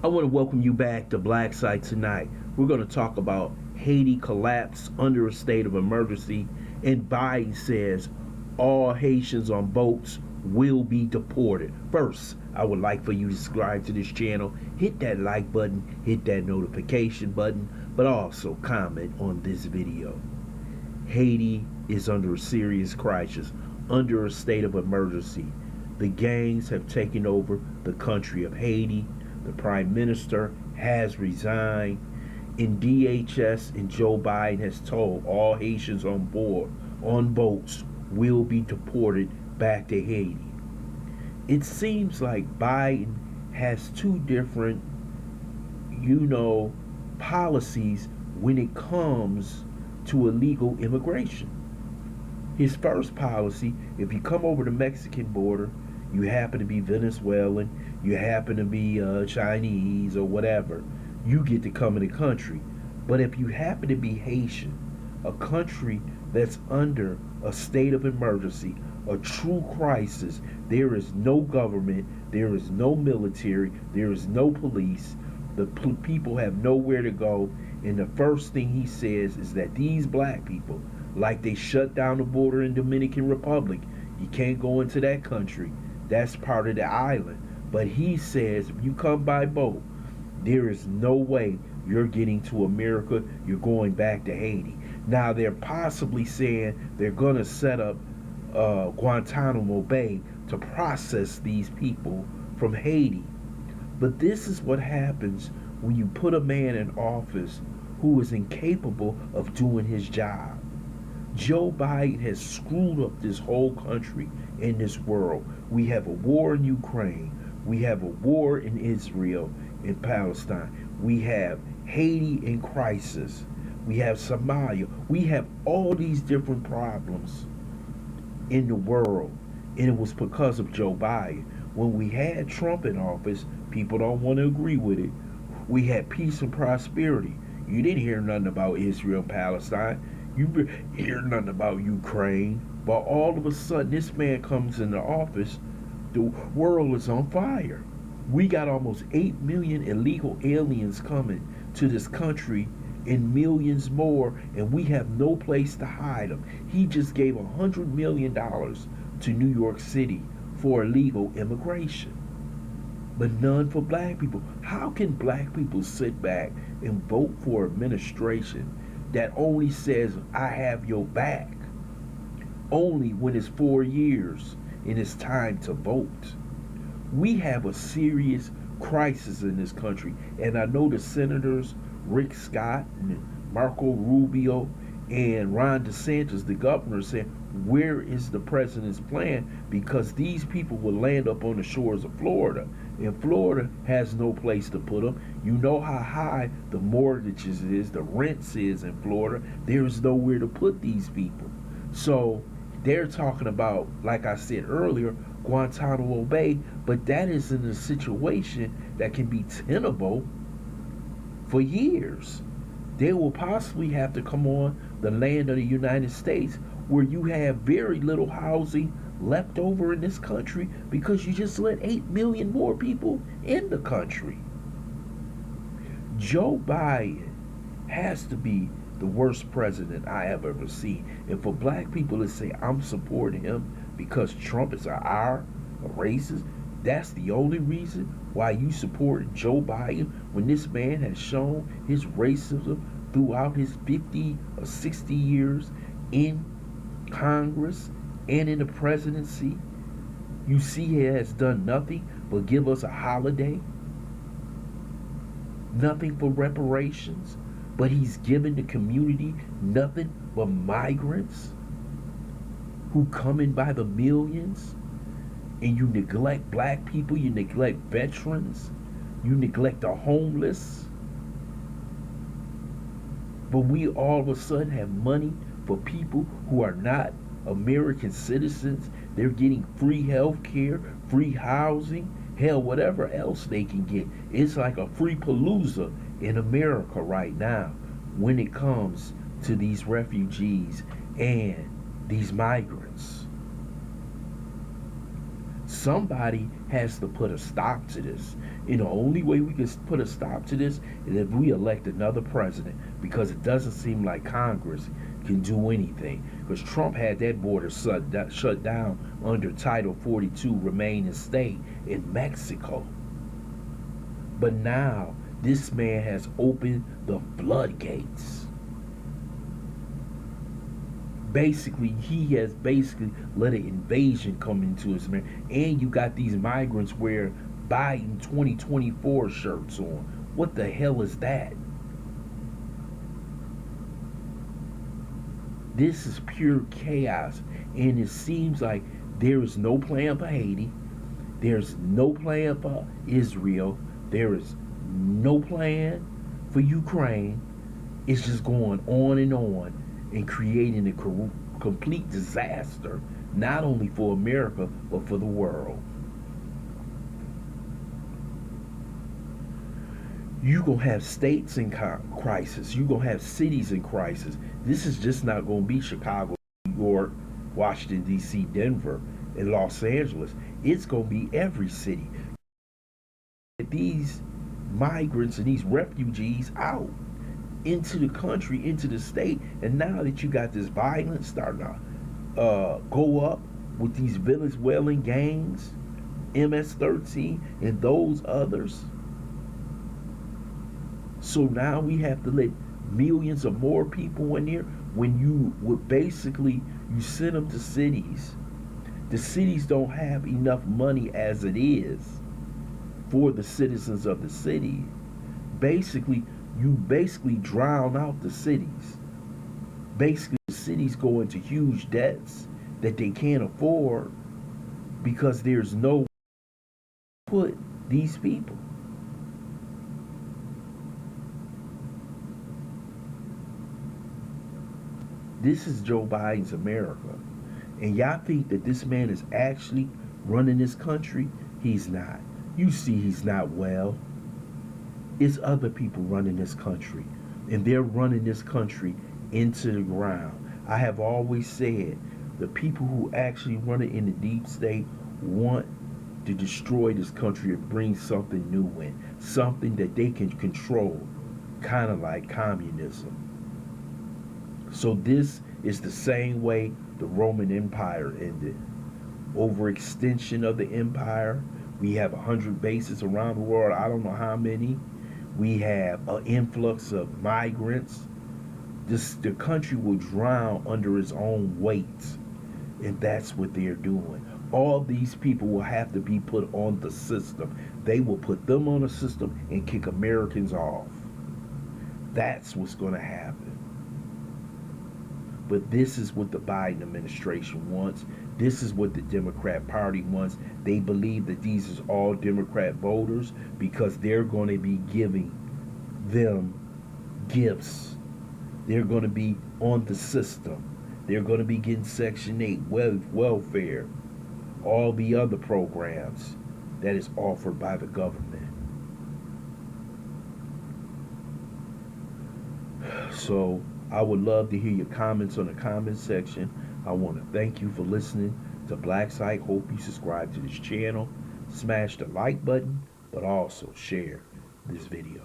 I want to welcome you back to BLACKSITE tonight. We're going to talk about Haiti collapse under a state of emergency, and Biden says all Haitians on boats will be deported. First, I would like for you to subscribe to this channel, hit that like button, hit that notification button, but also comment on this video. Haiti is under a serious crisis, under a state of emergency. The gangs have taken over the country of Haiti. The Prime Minister has resigned, and DHS and Joe Biden has told all Haitians on board, on boats, will be deported back to Haiti. It seems like Biden has two different, policies when it comes to illegal immigration. His first policy, if you come over the Mexican border, you happen to be Venezuelan, you happen to be Chinese or whatever, you get to come in the country. But if you happen to be Haitian, a country that's under a state of emergency, a true crisis, there is no government, there is no military, there is no police, the people have nowhere to go, and the first thing he says is that these black people, like they shut down the border in Dominican Republic, you can't go into that country, that's part of the island. But he says if you come by boat, there is no way you're getting to America, you're going back to Haiti. Now they're possibly saying they're going to set up Guantanamo Bay to process these people from Haiti. But this is what happens when you put a man in office who is incapable of doing his job. Joe Biden has screwed up this whole country and this world. We have a war in Ukraine. We have a war in Israel and Palestine. We have Haiti in crisis. We have Somalia. We have all these different problems in the world. And it was because of Joe Biden. When we had Trump in office, people don't want to agree with it. We had peace and prosperity. You didn't hear nothing about Israel and Palestine. You didn't hear nothing about Ukraine. But all of a sudden, this man comes into office, the world is on fire. We got almost 8 million illegal aliens coming to this country and millions more, and we have no place to hide them. He just gave $100 million to New York City for illegal immigration, but none for black people. How can black people sit back and vote for an administration that only says, I have your back, only when it's 4 years and it's time to vote? We have a serious crisis in this country, and I know the senators, Rick Scott and Marco Rubio and Ron DeSantis, the governor, said, where is the president's plan? Because these people will land up on the shores of Florida, and Florida has no place to put them. You know how high the mortgages is, the rents is in Florida. There is nowhere to put these people. So they're talking about, like I said earlier, Guantanamo Bay, but that is in a situation that can be tenable for years. They will possibly have to come on the land of the United States, where you have very little housing left over in this country because you just let 8 million more people in the country. Joe Biden has to be the worst president I have ever seen. And for black people to say I'm supporting him because Trump is a racist, that's the only reason why you support Joe Biden, when this man has shown his racism throughout his 50 or 60 years in Congress and in the presidency. You see he has done nothing but give us a holiday, nothing for reparations, but he's given the community nothing but migrants who come in by the millions. And you neglect black people, you neglect veterans, you neglect the homeless. But we all of a sudden have money for people who are not American citizens. They're getting free health care, free housing, hell, whatever else they can get. It's like a free palooza in America right now when it comes to these refugees and these migrants. Somebody has to put a stop to this. And the only way we can put a stop to this is if we elect another president, because it doesn't seem like Congress can do anything. Because Trump had that border shut down under Title 42, remain in state in Mexico. But now this man has opened the floodgates. Basically, he has basically let an invasion come into his man. And you got these migrants wear Biden 2024 shirts on. What the hell is that? This is pure chaos. And it seems like there is no plan for Haiti. There's no plan for Israel. There is no plan for Ukraine. It's just going on and creating a complete disaster, not only for America, but for the world. You're going to have states in crisis. You're going to have cities in crisis. This is just not going to be Chicago, New York, Washington, D.C., Denver, and Los Angeles. It's going to be every city. These migrants and these refugees out into the country, into the state, and now that you got this violence starting to go up with these Venezuelan gangs, MS-13 and those others. So now we have to let millions of more people in here. When you would basically, you send them to cities. The cities don't have enough money as it is for the citizens of the city. You basically drown out the cities. Basically, the cities go into huge debts that they can't afford because there's no way to put these people. This is Joe Biden's America. And y'all think that this man is actually running this country? He's not. You see he's not well. It's other people running this country. And they're running this country into the ground. I have always said the people who actually run it in the deep state want to destroy this country and bring something new in. Something that they can control. Kind of like communism. So this is the same way the Roman Empire ended. Overextension of the empire. We have 100 bases around the world. I don't know how many. We have an influx of migrants. The country will drown under its own weight. And that's what they're doing. All these people will have to be put on the system. They will put them on the system and kick Americans off. That's what's going to happen. But this is what the Biden administration wants. This is what the Democrat Party wants. They believe that these is all Democrat voters because they're going to be giving them gifts. They're going to be on the system. They're going to be getting Section 8, welfare, all the other programs that is offered by the government. So I would love to hear your comments on the comment section. I want to thank you for listening to BLACKSITE. Hope you subscribe to this channel. Smash the like button, but also share this video.